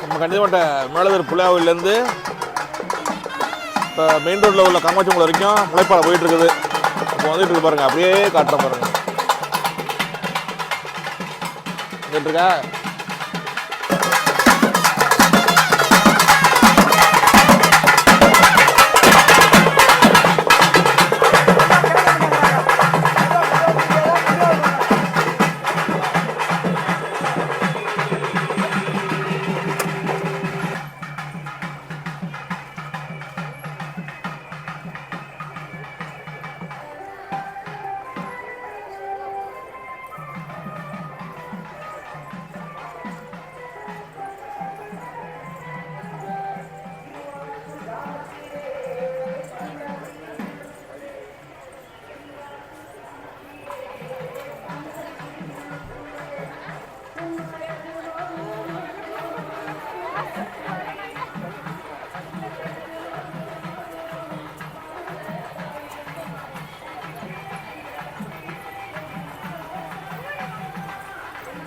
நம்ம கண்டிப்பாக மேலதூர் புள்ளையாவிலேருந்து இப்போ மெயின் ரோட்டில் உள்ள காமாட்சி வரைக்கும் முளைப்பாறை போயிட்டு இருக்குது. இப்போ வந்துட்டு இருக்கு பாருங்க, அப்படியே காட்டுற பாருங்க. வந்துட்டு இருக்கா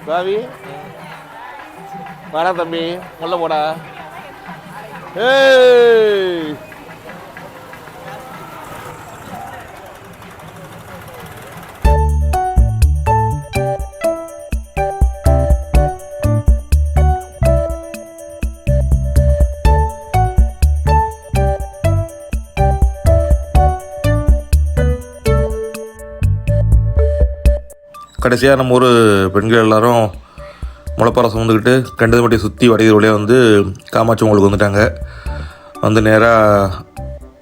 பாவி? வாடா தம்பி, உள்ள போடா. ஏய் கடைசியாக நம்ம ஊர் பெண்கள் எல்லாரும் முளைப்பாறை சுமந்துக்கிட்டு கண்டதுமட்டி சுற்றி வடிகிற வழியாக வந்து காமாட்சி உங்களுக்கு வந்துட்டாங்க. வந்து நேராக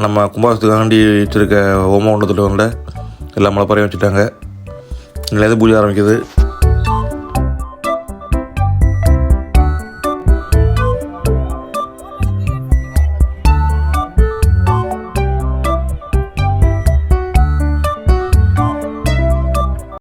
நம்ம கும்பாபிஷேகத்துக்காண்டி வச்சுருக்க ஹோம குண்டத்தில் வந்து எல்லா முளைப்பாறையும் வச்சுட்டாங்க. இதில் பூஜை ஆரம்பிக்குது.